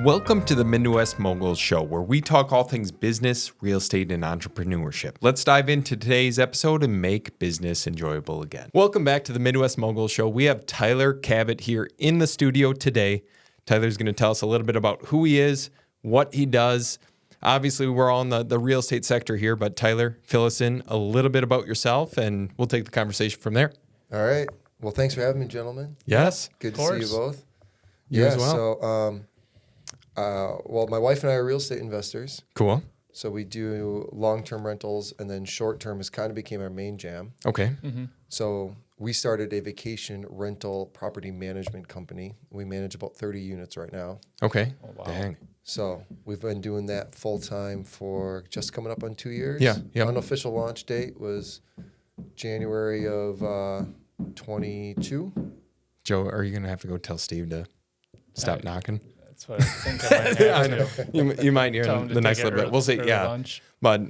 Welcome to the Midwest Moguls Show, where we talk all things business, real estate, and entrepreneurship. Let's dive into today's episode and make business enjoyable again. Welcome back to the Midwest Moguls Show. We have Tyler Kabat here in the studio today. Tyler's going to tell us a little bit about who he is, what he does. Obviously, we're all in the real estate sector here, but Tyler, fill us in a little bit about yourself, and we'll take the conversation from there. All right. Well, thanks for having me, gentlemen. Yes. Good to see you both. You as well. So, my wife and I are real estate investors. Cool. So we do long-term rentals, and then short-term has kind of became our main jam. Okay. Mm-hmm. So we started a vacation rental property management company. We manage about 30 units right now. Okay. Oh, wow. Dang. So we've been doing that full-time for just coming up on 2 years. Yeah. Yep. Unofficial launch date was January of 22. Joe, are you going to have to go tell Steve to stop knocking? That's what I think I might have I know. to. You might hear Tell him to the next take little it bit. We'll see. early Yeah. lunch. But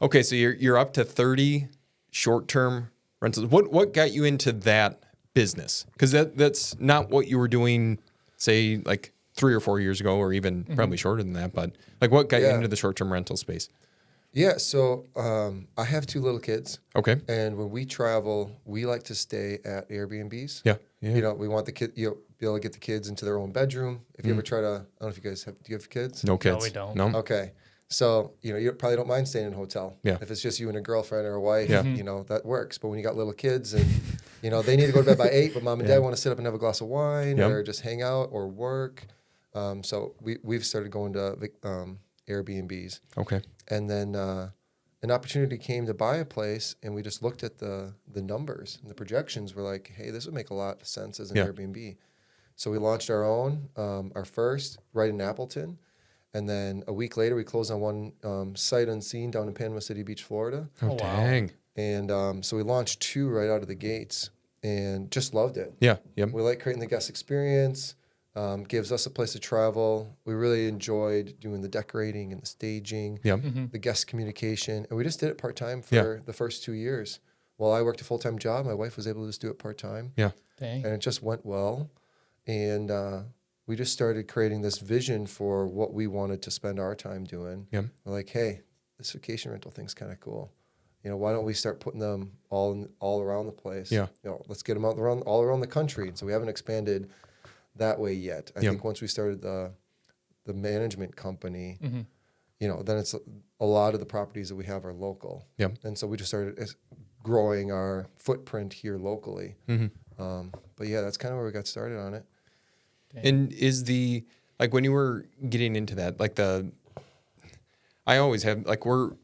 okay, so you're up to 30 short-term rentals. What got you into that business? Because that's not what you were doing, say, like 3 or 4 years ago, or even probably shorter than that. But like, what got you into the short-term rental space? Yeah, so I have 2 little kids. Okay. And when we travel, we like to stay at Airbnbs. Yeah. You know, we want the kid, be able to get the kids into their own bedroom. If you ever try to, I don't know if you guys do you have kids? No kids. we don't. No. Okay. So, you probably don't mind staying in a hotel. Yeah. If it's just you and a girlfriend or a wife, Yeah. that works. But when you got little kids and, they need to go to bed by 8, but mom and dad want to sit up and have a glass of wine or just hang out or work. So we've started going to Airbnbs. Okay. And then an opportunity came to buy a place, and we just looked at the numbers and the projections. We're like, hey, this would make a lot of sense as an Airbnb. So we launched our own, our first, right in Appleton. And then a week later, we closed on one sight unseen down in Panama City Beach, Florida. Oh, wow. dang. And so we launched 2 right out of the gates and just loved it. Yeah. Yep. We like creating the guest experience. Gives us a place to travel. We really enjoyed doing the decorating and the staging, Yep. the guest communication. And we just did it part-time for the first 2 years. While I worked a full-time job, my wife was able to just do it part-time. Yeah. Dang. And it just went well. And we just started creating this vision for what we wanted to spend our time doing. Yep. We're like, hey, this vacation rental thing's kind of cool. Why don't we start putting them all around the place? Yeah. Let's get them all around the country. And so we haven't expanded that way yet. I think once we started the management company, then it's a lot of the properties that we have are local. Yep. And so we just started growing our footprint here locally. But yeah, that's kind of where we got started on it. And is when you were getting into that, I always have,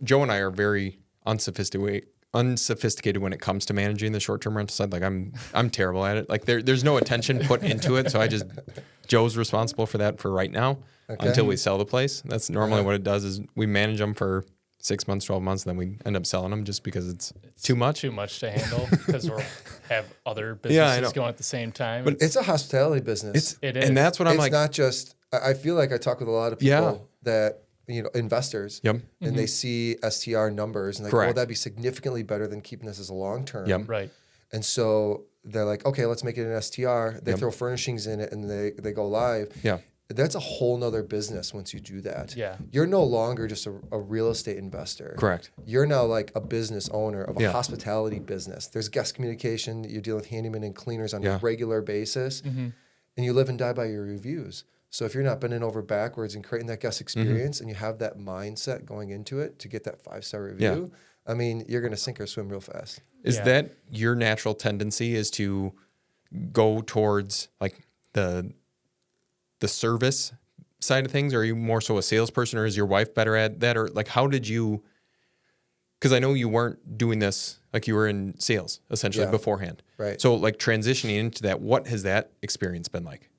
Joe and I are very unsophisticated when it comes to managing the short-term rental side. I'm terrible at it. There's no attention put into it. So Joe's responsible for that for right now until we sell the place. That's normally what it does is we manage them for 6 months, 12 months, and then we end up selling them just because it's too much. Too much to handle because we have other businesses going at the same time. But it's a hospitality business. It is. And that's what I'm like. It's not just, I feel like I talk with a lot of people that, investors, and they see STR numbers and well, that'd be significantly better than keeping this as a long term. Yep. Right. And so they're like, okay, let's make it an STR. They throw furnishings in it and they go live. Yeah. That's a whole nother business once you do that. Yeah. You're no longer just a real estate investor. Correct. You're now like a business owner of a Yeah. hospitality business. There's guest communication. You're dealing with handymen and cleaners on a regular basis. And you live and die by your reviews. So if you're not bending over backwards and creating that guest experience and you have that mindset going into it to get that 5-star review, I mean, you're going to sink or swim real fast. Is that your natural tendency is to go towards the service side of things? Or are you more so a salesperson, or is your wife better at that? Or how did you, because I know you weren't doing this, you were in sales essentially beforehand. Right. So transitioning into that, what has that experience been like?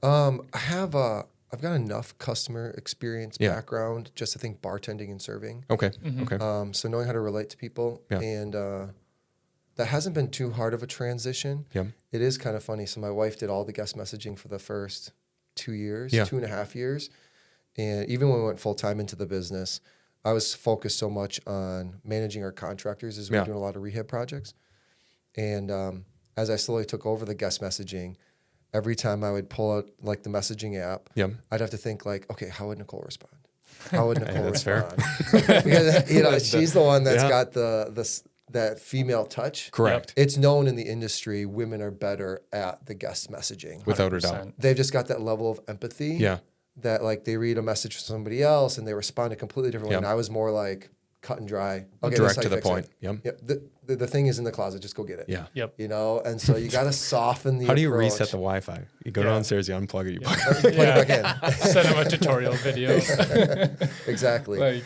I've got enough customer experience background, just I think bartending and serving. Okay. Okay. So knowing how to relate to people and that hasn't been too hard of a transition. Yeah. It is kind of funny. So my wife did all the guest messaging for the first 2 years, 2.5 years. And even when we went full time into the business, I was focused so much on managing our contractors as we were doing a lot of rehab projects. And as I slowly took over the guest messaging, every time I would pull out like the messaging app, Yep. I'd have to think like, okay, how would Nicole respond? How would Nicole that's fair. respond? Because she's the one that's got that female touch. Correct. It's known in the industry, women are better at the guest messaging. Without a doubt. They've just got that level of empathy. Yeah. That like they read a message from somebody else and they respond a completely different way. And I was more like cut and dry. Okay, direct to the point. Yep. The thing is in the closet. Just go get it. Yeah. Yep. You know, and so you got to soften the How do you approach. reset the Wi-Fi? You go downstairs, you unplug it, you plug it. Put it back in. Send them a tutorial video. Exactly.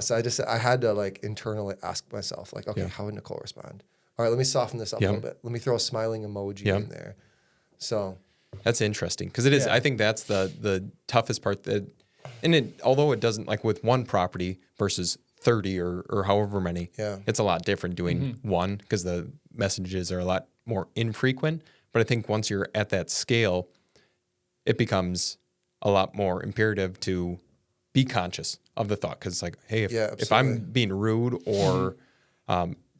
So I had to like internally ask myself like, okay, how would Nicole respond? All right, let me soften this up a little bit. Let me throw a smiling emoji in there. So that's interesting because it is. I think that's the toughest part. Although it doesn't like with one property versus 30 or however many, it's a lot different doing one because the messages are a lot more infrequent. But I think once you're at that scale, it becomes a lot more imperative to be conscious of the thought because it's like, hey, if I'm being rude or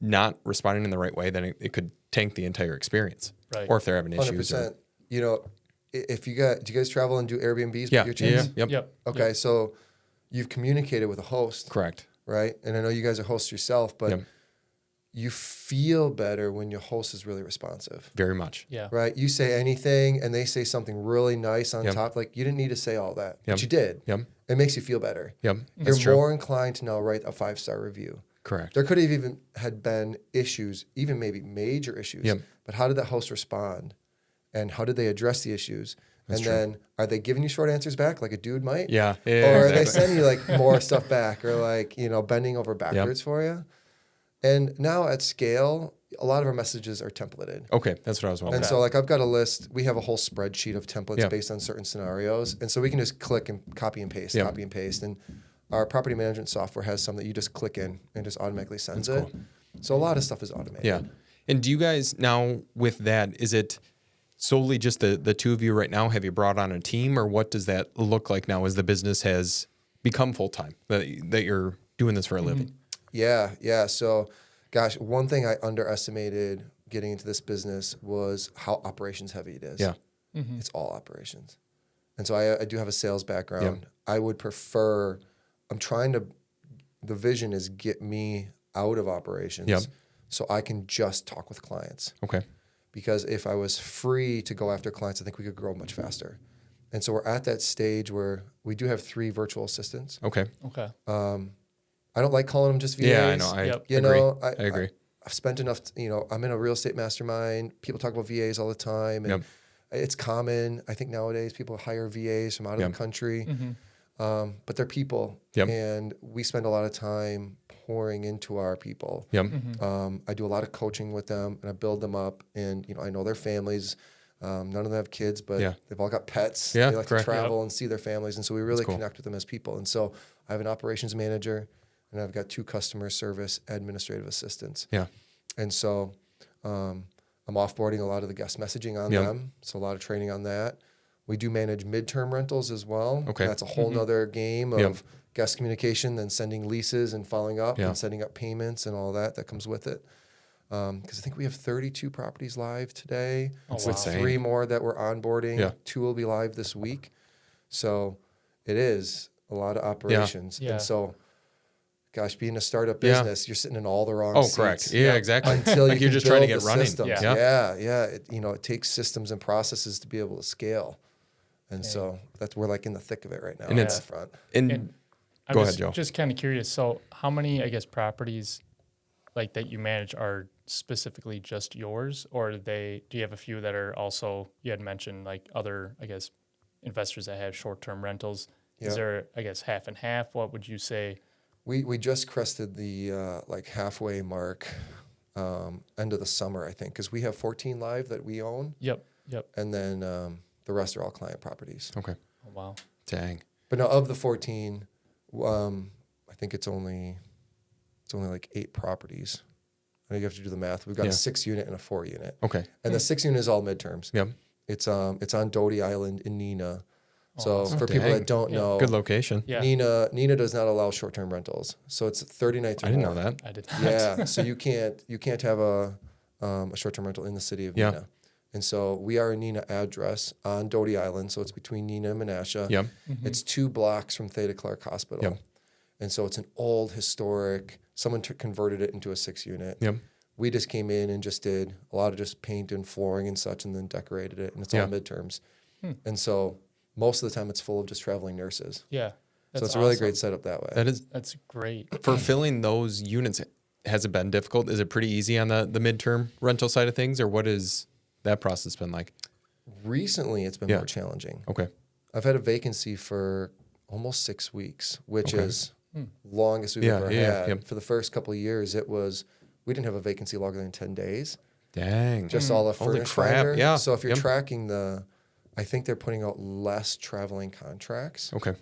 not responding in the right way, then it could tank the entire experience. Right. Or if they're having issues. 100%. You know, do you guys travel and do Airbnbs with your teams? Yep. Okay, so you've communicated with a host. Correct. Right? And I know you guys are hosts yourself, but you feel better when your host is really responsive. Very much. Yeah. Right? You say anything and they say something really nice on top. Like you didn't need to say all that, but you did. Yep. It makes you feel better. Yep. You're more inclined to now write a 5-star review. Correct. There could have even had been issues, even maybe major issues. Yep. But how did that host respond? And how did they address the issues? That's and true. then are they giving you short answers back like a dude might? Yeah. Or are they sending you like more stuff back or like, bending over backwards for you? And now at scale, a lot of our messages are templated. Okay. That's what I was wondering. And so like I've got a list. We have a whole spreadsheet of templates based on certain scenarios. And so we can just click and copy and paste, copy and paste. And our property management software has some that you just click in and just automatically sends it. Cool. So a lot of stuff is automated. Yeah. And do you guys now with that, is it solely just the two of you right now? Have you brought on a team or what does that look like now as the business has become full-time, that you're doing this for a living? Yeah. So, gosh, one thing I underestimated getting into this business was how operations heavy it is. Yeah. It's all operations. And so I do have a sales background. I would prefer, the vision is get me out of operations so I can just talk with clients. Okay. Because if I was free to go after clients, I think we could grow much faster. And so we're at that stage where we do have 3 virtual assistants. Okay. I don't like calling them just VAs. Yeah, I know. I agree. I've spent enough, I'm in a real estate mastermind. People talk about VAs all the time. And it's common. I think nowadays people hire VAs from out of the country. But they're people. And we spend a lot of time pouring into our people. I do a lot of coaching with them and I build them up. And, I know their families. None of them have kids, but they've all got pets. They like to travel and see their families. And so we really connect with them as people. And so I have an operations manager and I've got 2 customer service administrative assistants. And so I'm offboarding a lot of the guest messaging on them. So a lot of training on that. We do manage midterm rentals as well. Okay. That's a whole nother game of guest communication, then sending leases and following up and setting up payments and all that comes with it. Because I think we have 32 properties live today with 3 more that we're onboarding. 2 will be live this week. So it is a lot of operations. And so, gosh, being a startup business, you're sitting in all the wrong seats. Correct. Yeah, exactly. Until you're just trying to get running. Systems. It takes systems and processes to be able to scale. And so we're like in the thick of it right now on that front. And go ahead, Joe. Just kind of curious. So how many, properties like that you manage are specifically just yours, or do you have a few that are also, you had mentioned like other, investors that have short-term rentals? Is there, half and half? What would you say? We just crested the halfway mark end of the summer, I think, because we have 14 live that we own. Yep. And then the rest are all client properties. Okay. Oh, wow. Dang. But now of the 14, I think it's only like 8 properties. I think you have to do the math. We've got a 6 unit and a 4 unit. Okay. And the 6 unit is all midterms. Yep. It's on Doty Island in Neenah. So for people that don't know, good location. Yeah. Neenah does not allow short-term rentals. So it's 30 nights or more. I didn't know that. I did not. Yeah. So you can't have a short-term rental in the city of Neenah. And so we are a Neenah address on Doty Island. So it's between Neenah and Menasha. Yep. It's 2 blocks from Theta Clark Hospital. Yep. And so it's an old historic, someone converted it into a 6-unit. Yep. We just came in and just did a lot of just paint and flooring and such, and then decorated it. And it's all midterms. And so most of the time it's full of just traveling nurses. Yeah. So it's a really great setup that way. That's great. For filling those units, has it been difficult? Is it pretty easy on the midterm rental side of things, or what has that process been like? Recently, it's been more challenging. Okay. I've had a vacancy for almost 6 weeks, which is longest we've ever had. Yep. For the first couple of years, we didn't have a vacancy longer than 10 days. Dang. Just all the Holy furnish crap. finder. Yeah. So if you're tracking I think they're putting out less traveling contracts. Okay.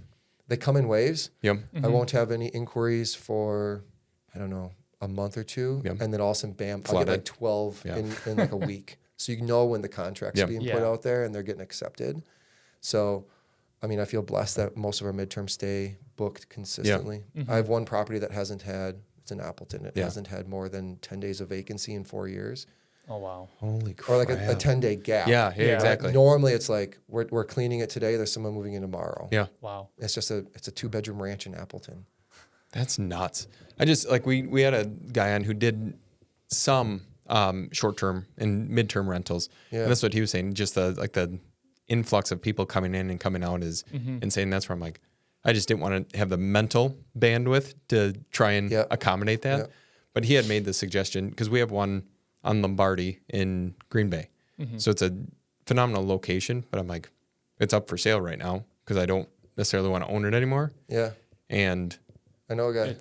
They come in waves. Yep. I won't have any inquiries for, I don't know, a month or two. Yep. And then all of a sudden, bam, I'll Flooded. get like 12 in like a week. So you know when the contract's being put out there and they're getting accepted. So, I mean, I feel blessed that most of our midterms stay booked consistently. I have one property that hasn't had, it's in Appleton, it hasn't had more than 10 days of vacancy in 4 years. Oh, wow. Holy crap. Or like a 10-day gap. Yeah, exactly. Normally it's like, we're cleaning it today, there's someone moving in tomorrow. Yeah. Wow. It's just it's a 2-bedroom ranch in Appleton. That's nuts. I just, like, we had a guy on who did some short-term and midterm rentals. Yeah. And that's what he was saying. Just the influx of people coming in and coming out is insane. That's where I'm like, I just didn't want to have the mental bandwidth to try and accommodate that. Yeah. But he had made the suggestion, because we have one on Lombardi in Green Bay. So it's a phenomenal location, but I'm like, it's up for sale right now because I don't necessarily want to own it anymore. Yeah. And I know a guy.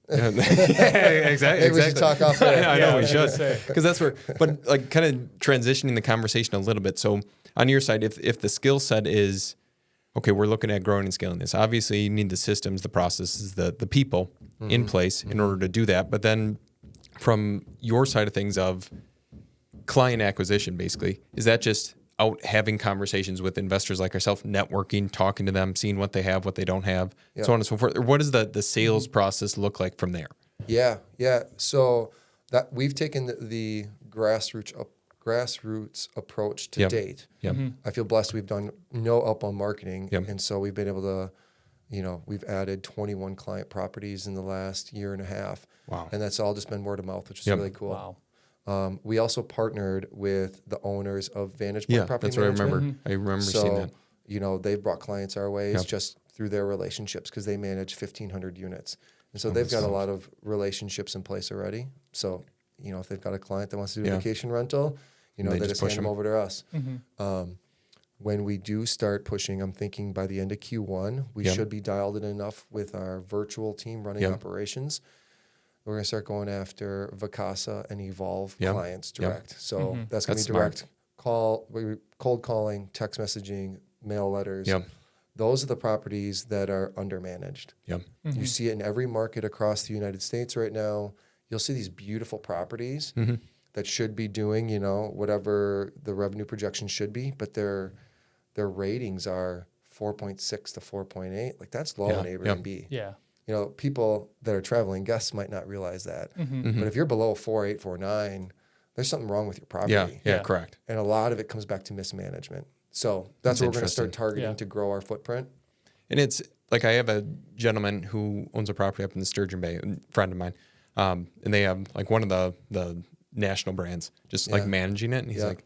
exactly. Maybe we should talk off there. I know we should, because that's where. But like, kind of transitioning the conversation a little bit. So on your side, if the skill set is okay, we're looking at growing and scaling this. Obviously, you need the systems, the processes, the people in place in order to do that. But then, from your side of things, of client acquisition, basically, is that just out having conversations with investors like ourselves, networking, talking to them, seeing what they have, what they don't have, so on and so forth? Or what does the sales process look like from there? Yeah. So that we've taken the grassroots approach to date. Yep. I feel blessed. We've done no outbound marketing, and so we've been able to, we've added 21 client properties in the last year and a half. Wow. And that's all just been word of mouth, which is really cool. Wow. We also partnered with the owners of Vantage Point Property that's what Management. I remember seeing that. They've brought clients our ways just through their relationships because they manage 1,500 units. And so they've got a lot of relationships in place already. So, if they've got a client that wants to do a vacation rental, they just hand them over to us. When we do start pushing, I'm thinking by the end of Q1, we should be dialed in enough with our virtual team running operations. We're going to start going after Vacasa and Evolve clients direct. So that's going to be direct cold calling, text messaging, mail letters. Those are the properties that are undermanaged. You see it in every market across the United States right now. You'll see these beautiful properties that should be doing, whatever the revenue projection should be, but their ratings are 4.6 to 4.8. Like, that's low in Airbnb. Yeah. People that are traveling guests might not realize that. But if you're below 4.8, 4.9, there's something wrong with your property. Yeah, correct. And a lot of it comes back to mismanagement. So that's what we're going to start targeting to grow our footprint. And it's like, I have a gentleman who owns a property up in the Sturgeon Bay, a friend of mine, and they have like one of the national brands just like managing it. And he's like,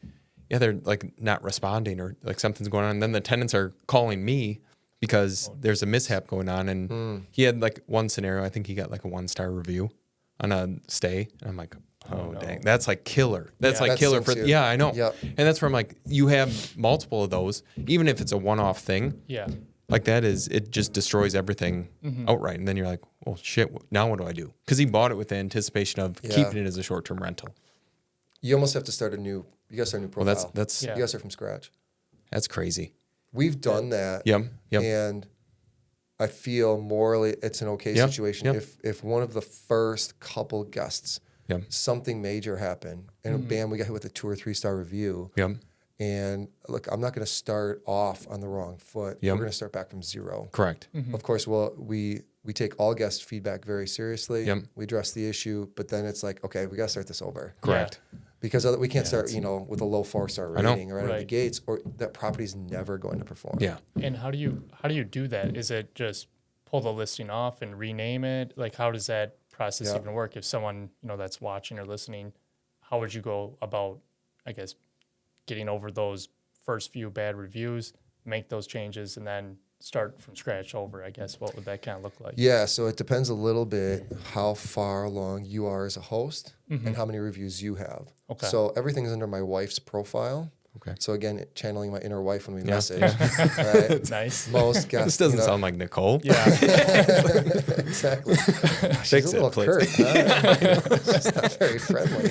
they're like not responding, or like something's going on. And then the tenants are calling me because there's a mishap going on. And he had like one scenario, I think he got like a 1-star review on a stay. And I'm like, dang, that's like killer. That's like killer for, I know. And that's where I'm like, you have multiple of those, even if it's a one-off thing. Yeah. Like, it just destroys everything outright. And then you're like, well, shit, now what do I do? Because he bought it with the anticipation of keeping it as a short-term rental. You almost have to start a new profile. Well, that's you got to start from scratch. That's crazy. We've done that. Yep. And I feel morally it's an okay situation. If one of the first couple guests, something major happened, and bam, we got hit with a 2 or 3-star review. And look, I'm not going to start off on the wrong foot. We're going to start back from zero. Correct. Of course, we take all guest feedback very seriously. We address the issue, but then it's like, okay, we got to start this over. Correct. because we can't start, with a low 4-star rating right out of the Right. gates, or that property's never going to perform. And how do you do that? Is it just pull the listing off and rename it? Like, how does that process even work? If someone, that's watching or listening, how would you go about, I guess, getting over those first few bad reviews, make those changes, and then start from scratch over, I guess? What would that kind of look like? Yeah, so it depends a little bit how far along you are as a host and how many reviews you have. Okay. So everything is under my wife's profile. Okay. So again, channeling my inner wife when we message. Right? Nice. Most guys. This doesn't sound like Nicole. Yeah. Exactly. She's Fix a little it, please. curt. Huh? She's not very friendly.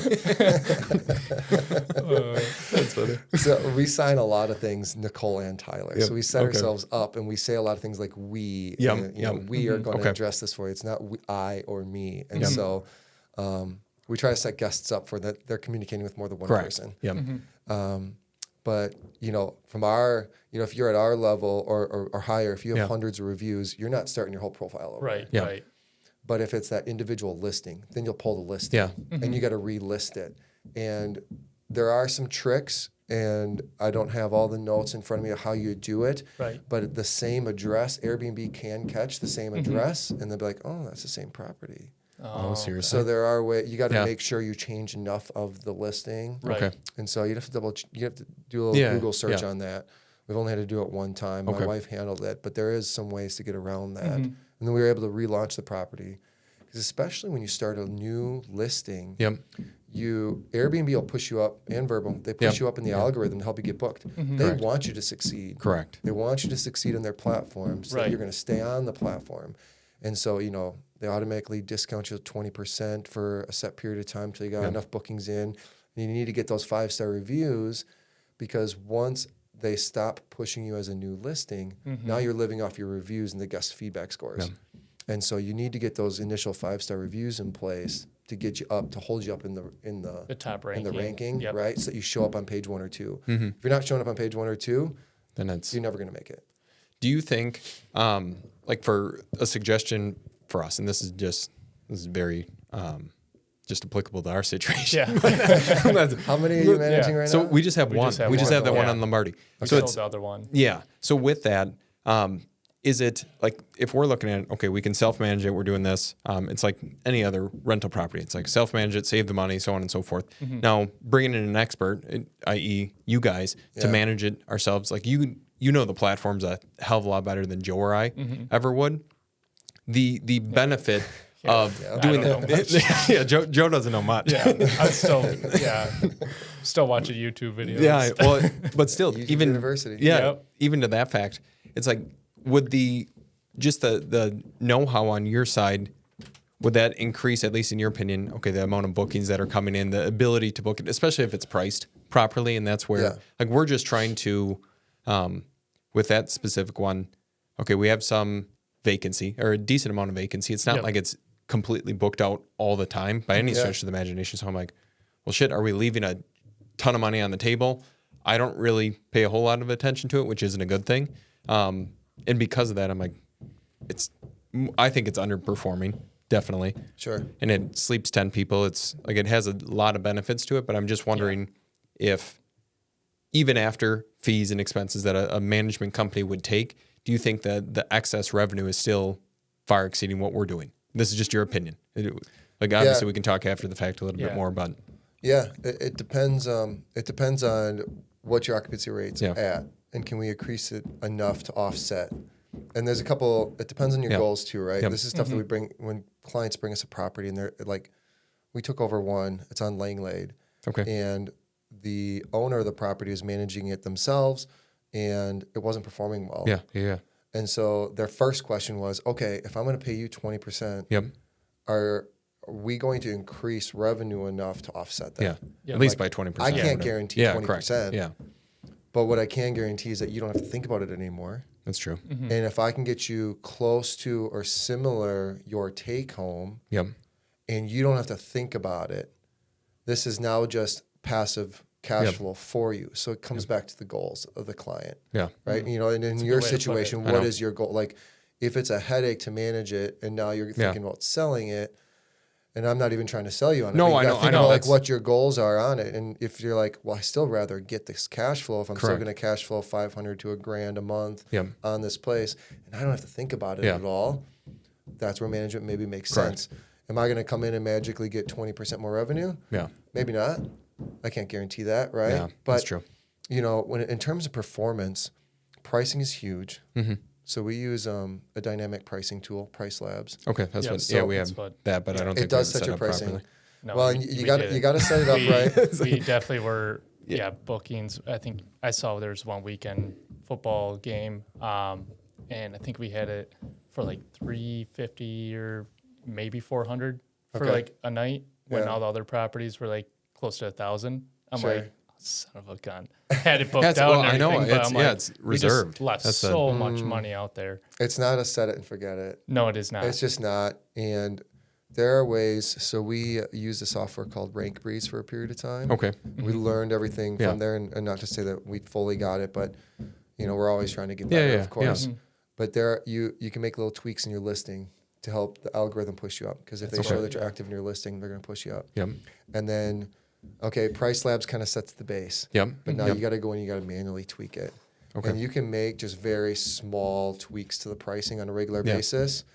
That's funny. So we sign a lot of things, Nicole and Tyler. Yep. So we set Okay. ourselves up, and we say a lot of things like we. Yep. And, Yep. we are going to Okay. address this for you. It's not I or me. And so we try to set guests up for that. They're communicating with more than one Correct. person. Yep. But from our, if you're at our level or higher, if you have hundreds of reviews, you're not starting your whole profile over. Right. Yeah. Right. But if it's that individual listing, then you'll pull the listing. Yeah. And you got to relist it. And there are some tricks, and I don't have all the notes in front of me of how you do it. Right. But the same address, Airbnb can catch the same address, and they'll be like, oh, that's the same property. Oh, seriously. So there are ways, you got to Yeah. make sure you change enough of the listing. Right. Okay. And so you have to do a little Google search yeah. on that. We've only had to do it one time. Okay. My wife handled it, but there is some ways to get around that. And then we were able to relaunch the property. Because especially when you start a new listing, Yep. Airbnb will push you up, and Verbal, they push you up in the algorithm to help you get booked. They Correct. want you to succeed. Correct. They want you to succeed on their platform so that Right. you're going to stay on the platform. And so, they automatically discount you 20% for a set period of time until you got enough bookings in. And you need to get those 5-star reviews, because once they stop pushing you as a new listing, now you're living off your reviews and the guest feedback scores. And so you need to get those initial 5-star reviews in place to get you up, to hold you up in the top in the ranking, Yep. right? So that you show up on page 1 or 2. If you're not showing up on page 1 or 2, Then it's. you're never going to make it. Do you think, like for a suggestion for us, and this is very just applicable to our situation. Yeah. How many are you managing right So now? we just have We one. just have We just one. have that one Yeah. on Lombardi. We So sold it's the other one. yeah. So with that, is it like if we're looking at it, okay, we can self-manage it. We're doing this. It's like any other rental property. It's like self-manage it, save the money, so on and so forth. Now bringing in an expert, i.e., you guys, to manage it ourselves, like you know the platform's a hell of a lot better than Joe or I ever would. The benefit of doing I don't that. Yeah, Joe doesn't know much. Yeah. I'm still watching YouTube videos. Yeah, well, but still, YouTube even University. Yeah, Yep. even to that fact, it's like would the know-how on your side, would that increase, at least in your opinion, okay, the amount of bookings that are coming in, the ability to book it, especially if it's priced properly, and that's where like we're just trying to, with that specific one, okay, we have some vacancy or a decent amount of vacancy. It's not like it's completely booked out all the time by any stretch of the imagination. So I'm like, well, shit, are we leaving a ton of money on the table? I don't really pay a whole lot of attention to it, which isn't a good thing. And because of that, I'm like, I think it's underperforming, definitely. Sure. And it sleeps 10 people. It's like, it has a lot of benefits to it, but I'm just wondering if even after fees and expenses that a management company would take, do you think that the excess revenue is still far exceeding what we're doing? This is just your opinion. Like obviously we can talk after the fact a little bit more, but Yeah, it depends. It depends on what your occupancy rate's at, and can we increase it enough to offset. And there's a couple. It depends on your goals too, right? This is stuff that we bring when clients bring us a property, and they're like, we took over one. It's on Langlade, and the owner of the property is managing it themselves, and it wasn't performing well. Yeah. And so their first question was, okay, if I'm going to pay you 20%, are we going to increase revenue enough to offset that? Yeah. At least by 20%. I can't guarantee 20%. Correct. Yeah. But what I can guarantee is that you don't have to think about it anymore. That's true. And if I can get you close to or similar your take home, and you don't have to think about it, this is now just passive cash flow for you. So it comes back to the goals of the client. Yeah. Right. And in your situation, what is your goal? Like if it's a headache to manage it and now you're thinking about selling it, And I'm not even trying to sell you on it. No, but I you know. gotta think about, like what your goals are on it. And if you're like, well, I still rather get this cash flow if I'm still going to cash flow $500 to $1,000 a month on this place, and I don't have to think about it at all. That's where management maybe makes sense. Am I going to come in and magically get 20% more revenue? Yeah. Maybe not. I can't guarantee that, right? Yeah, but, that's true. You know, when in terms of performance, pricing is huge. Mm-hmm. So we use a dynamic pricing tool, Price Labs. Okay, that's what. So we have that, but I don't think it does we set your pricing. Properly. No, well, you got to set it up right. We definitely were. Bookings. I think I saw there was one weekend football game, and I think we had it for like $350 or maybe $400 for like a night. When all the other properties were like close to $1,000. I'm like, son of a gun. I had it booked out. And everything, I know. But I'm like, it's reserved. We just left so much money out there. It's not a set it and forget it. No, it is not. It's just not. And there are ways. So we used a software called Rank Breeze for a period of time. Okay. We learned everything from there, and not to say that we fully got it, but you know, we're always trying to get better, of course. But there, you can make little tweaks in your listing to help the algorithm push you up. Because if they show that you're active in your listing, they're going to push you up. Yep. And then, Price Labs kind of sets the base. Yep. But now you got to go in, you got to manually tweak it. Okay. And you can make just very small tweaks to the pricing on a regular basis.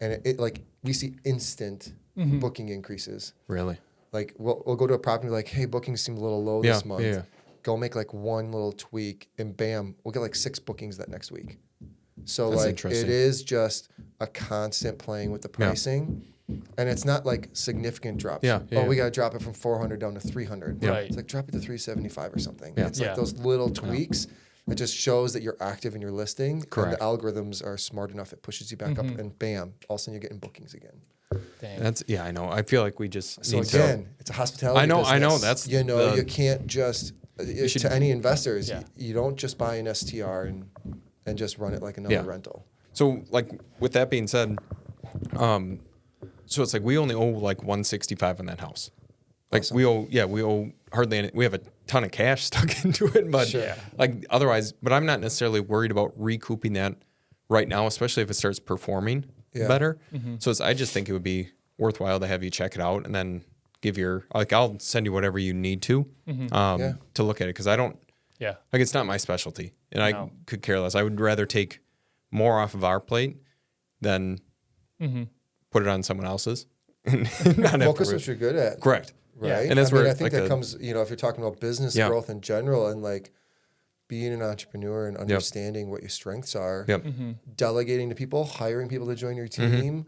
And it like, we see instant booking increases. Really? Like, we'll go to a property like, hey, bookings seem a little low this month. Yeah. Go make like one little tweak, and bam, we'll get like 6 bookings that next week. So that's like it is just a constant playing with the pricing, and it's not like significant drops. We got to drop it from 400 down to 300. Right. It's like drop it to 375 or something. It's like those little tweaks. It just shows that you're active in your listing. Correct. And the algorithms are smart enough; it pushes you back up, and bam, all of a sudden you're getting bookings again. Dang. That's I know. I feel like we just so need again, it's a hospitality. I know. That's you can't just to any investors. You don't just buy an STR and just run it like another rental. So, like, with that being said, so it's like we only owe like $165 on that house. Like we owe hardly any. We have a ton of cash stuck into it, but like otherwise. But I'm not necessarily worried about recouping that right now, especially if it starts performing better. So I just think it would be worthwhile to have you check it out and then give your I'll send you whatever you need to look at it, because I don't. Yeah. Like, it's not my specialty, and I could care less. I would rather take more off of our plate than put it on someone else's. Focus what you're good at. Correct. Right. Yeah. And that's where I think that comes, if you're talking about business growth in general, and like being an entrepreneur and understanding what your strengths are, delegating to people, hiring people to join your team,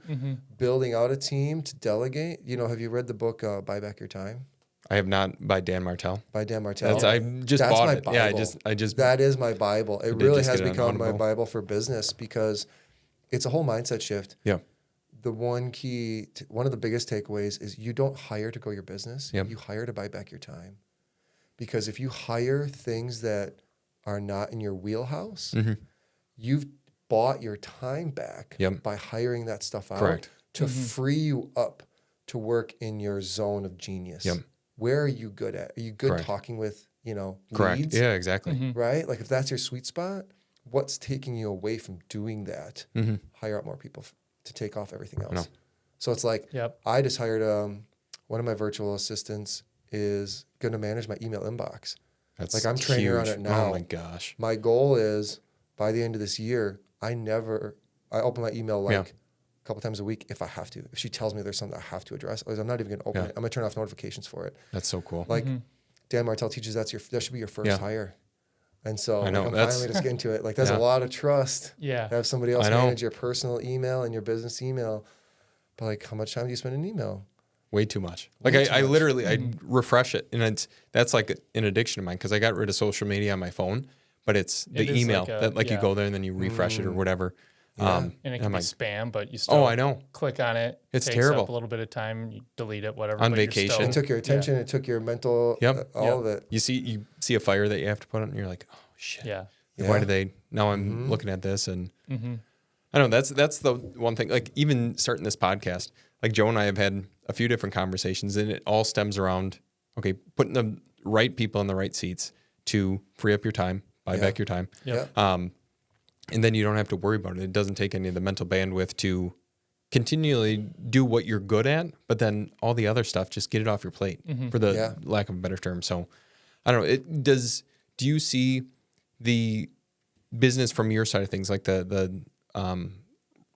building out a team to delegate. Have you read the book Buy Back Your Time? I have not, by Dan Martell. By Dan Martell. I just bought it. Bible. Yeah, I just. That is my Bible. It really has become my Bible for business, because it's a whole mindset shift. Yeah. The one of the biggest takeaways is you don't hire to grow your business. You hire to buy back your time. Because if you hire things that are not in your wheelhouse, you've bought your time back by hiring that stuff out to free you up to work in your zone of genius. Where are you good at? Are you good talking with, leads? Yeah, exactly. Right? Like, if that's your sweet spot, what's taking you away from doing that? Hire out more people to take off everything else. So it's like, I just hired one of my virtual assistants is going to manage my email inbox. That's like, I'm training her on it now. Oh my gosh. My goal is by the end of this year, I open my email a couple times a week if I have to. If she tells me there's something I have to address, I'm not even going to open it. I'm going to turn off notifications for it. That's so cool. Like Dan Martell teaches that should be your first hire. And so I'm finally just getting to it. Like, there's a lot of trust to have somebody else manage your personal email and your business email. But like, how much time do you spend in email? Way too much. Like, I literally, I refresh it, and that's like an addiction of mine, because I got rid of social media on my phone, but it's the email that you go there and then you refresh it or whatever. And it can be spam, but you still click on it. It's takes terrible. Up a little bit of time, you delete it, whatever. On vacation. It took your attention, it took your mental, all of it. You see a fire that you have to put on, and you're like, oh shit. Yeah. Why do they? Now I'm looking at this, and I don't know. That's the one thing. Like, even starting this podcast, like, Joe and I have had a few different conversations, and it all stems around putting the right people in the right seats to free up your time, buy back your time. And then you don't have to worry about it. It doesn't take any of the mental bandwidth to continually do what you're good at, but then all the other stuff, just get it off your plate for the lack of a better term. So I don't know. Do you see the business from your side of things, like the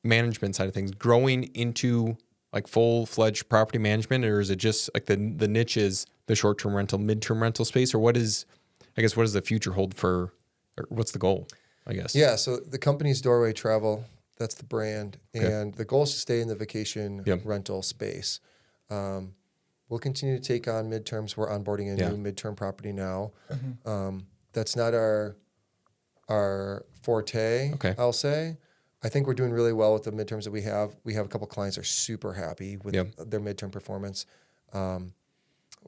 management side of things, growing into like full-fledged property management, or is it just like the niche is the short-term rental, mid-term rental space, or what does the future hold for, or what's the goal, I guess? Yeah, so the company's Doorway Travel, that's the brand, and the goal is to stay in the vacation rental space. We'll continue to take on midterms. We're onboarding a new midterm property now. That's not our forte, I'll say. I think we're doing really well with the midterms that we have. We have a couple clients that are super happy with their midterm performance.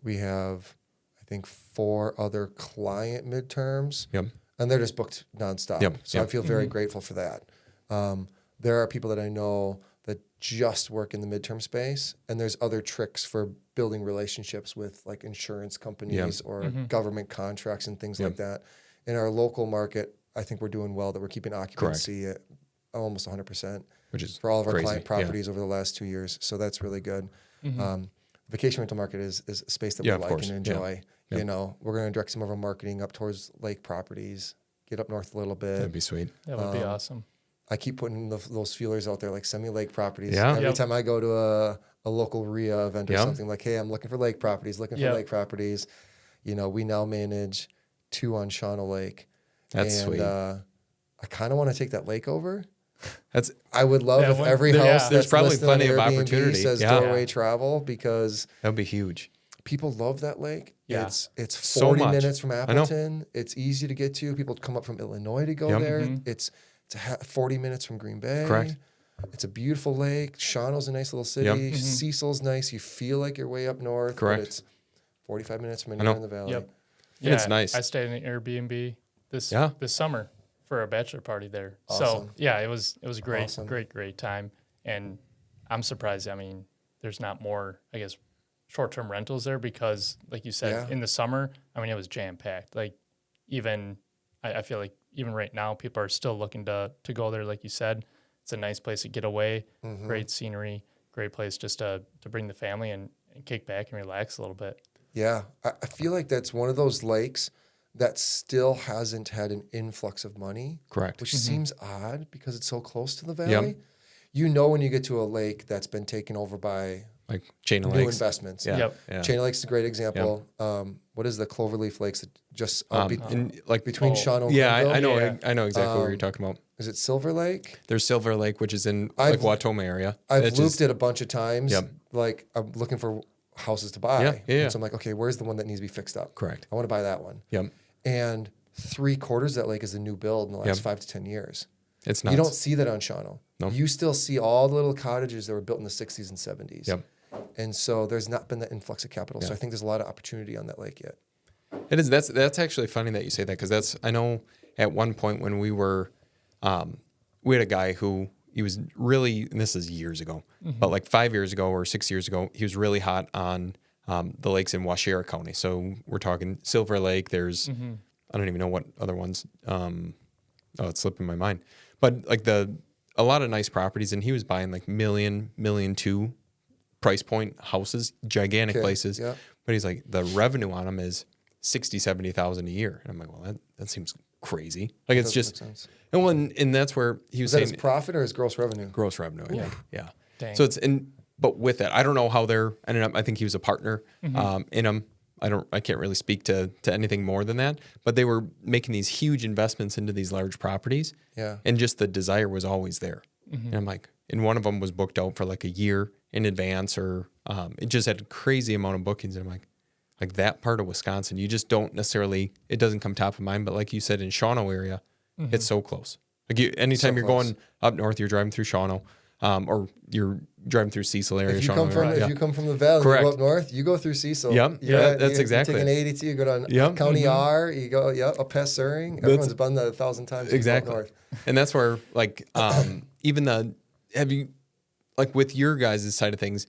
We have, I think, 4 other client midterms, and they're just booked nonstop. So I feel very grateful for that. There are people that I know that just work in the midterm space, and there's other tricks for building relationships with like insurance companies or government contracts and things like that. In our local market, I think we're doing well that we're keeping occupancy at almost 100%, which is for all of our crazy. client properties over the last 2 years. So that's really good. Vacation rental market is a space that we like and enjoy. You know, we're going to direct some of our marketing up towards lake properties, get up north a little bit. That'd be sweet. That would be awesome. I keep putting those feelers out there, like send me lake properties. Yeah. Every time I go to a local RIA event or something, like, hey, I'm looking for lake properties, You know, we now manage 2 on Shawnee Lake. That's sweet. I kind of want to take that lake over. I would love if every house there's that's probably listed plenty on of Airbnb opportunity. says Doorway Travel, because that'd be huge. people love that lake. Yeah. It's So 40 much. minutes from Appleton. It's easy to get to. People come up from Illinois to go there. It's 40 minutes from Green Bay. Correct. It's a beautiful lake. Shawano's a nice little city. Cecil's nice. You feel like you're way up north. Correct. But it's 45 minutes from anywhere in the valley. Yep. And it's nice. I stayed in an Airbnb this summer for a bachelor party there. Awesome. So yeah, it was a great, Awesome. great time. And I'm surprised. I mean, there's not more, I guess, short-term rentals there, because like you said, in the summer, I mean, it was jam-packed. Like even, I feel like even right now, people are still looking to go there. Like you said, it's a nice place to get away, great scenery, great place just to bring the family and kick back and relax a little bit. Yeah. I feel like that's one of those lakes that still hasn't had an influx of money. Correct. Which seems odd because it's so close to the valley. You know when you get to a lake that's been taken over by like Chain of new Lakes. investments. Yeah. Yep. Chain of Lakes is a great example. What is the Cloverleaf Lakes that just between Shawnee and Greenville? I know exactly what you're talking about. Is it Silver Lake? There's Silver Lake, which is in like Watoma area. I've looped it a bunch of times. Like I'm looking for houses to buy. And so I'm like, okay, where's the one that needs to be fixed up? Correct. I want to buy that one. And 3/4 of that lake is a new build in the last 5 to 10 years. It's nuts. You don't see that on Shawnee. No. You still see all the little cottages that were built in the 60s and 70s. And so there's not been that influx of capital. So I think there's a lot of opportunity on that lake yet. It is. That's actually funny that you say that, because I know at one point when we were, we had a guy who he was really, and this is years ago, but like 5 years ago or 6 years ago, he was really hot on the lakes in Washera County. So we're talking Silver Lake. There's, I don't even know what other ones. It's slipping my mind. But like a lot of nice properties, and he was buying like $1 million, $2 million price point houses, gigantic places. But he's like, the revenue on them is $60,000-$70,000 a year. And I'm like, well, that seems crazy. Like it's just, and that's where he was saying. Is that his profit or his gross revenue? Gross revenue, I think. Yeah. Dang. So but with that, I don't know how they're ended up. I think he was a partner in them. I can't really speak to anything more than that, but they were making these huge investments into these large properties. And just the desire was always there. And I'm like, and one of them was booked out for like a year in advance, or it just had a crazy amount of bookings. And I'm like that part of Wisconsin, you just don't necessarily, it doesn't come top of mind. But like you said, in Shawnee area, it's so close. Like anytime you're going up north, you're driving through Shawnee, or you're driving through Cecil area. If you come from the valley, you go up north, you go through Cecil. That's exactly. You take an 82, you go down County R, you go up past Suring. Everyone's done that 1,000 times. Exactly. North. And that's where like even like with your guys' side of things,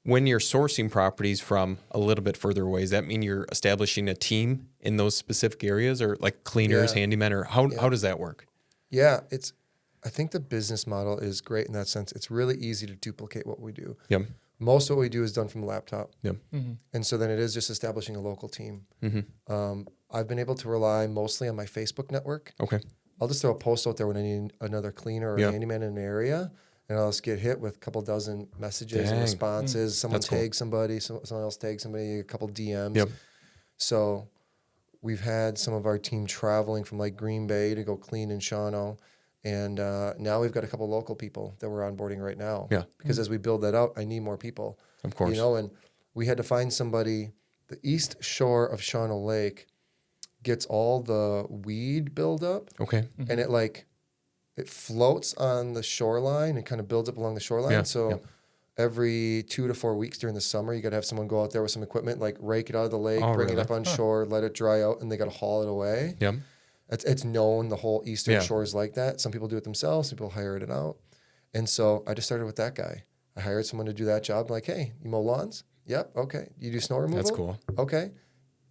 when you're sourcing properties from a little bit further away, does that mean you're establishing a team in those specific areas, or like cleaners, handymen, or how does that work? Yeah, I think the business model is great in that sense. It's really easy to duplicate what we do. Yep. Most of what we do is done from a laptop. Yep. And so then it is just establishing a local team. I've been able to rely mostly on my Facebook network. Okay. I'll just throw a post out there when I need another cleaner or a handyman in an area, and I'll just get hit with a couple dozen messages and responses. Someone tags somebody, someone else tags somebody, a couple DMs. Yep. So we've had some of our team traveling from like Green Bay to go clean in Shawano. And now we've got a couple local people that we're onboarding right now. Yeah. Because as we build that out, I need more people. Of course. You know, and we had to find somebody. The east shore of Shawano Lake gets all the weed buildup. Okay. And it floats on the shoreline and kind of builds up along the shoreline. Yeah. So every 2 to 4 weeks during the summer, you got to have someone go out there with some equipment, like rake it out of the lake, bring it up on shore, let it dry out, and they got to haul it away. Yep. It's known the whole eastern shore is like that. Some people do it themselves. Some people hire it out. And so I just started with that guy. I hired someone to do that job. Like, hey, you mow lawns? Yep. Okay. You do snow removal? That's cool. Okay.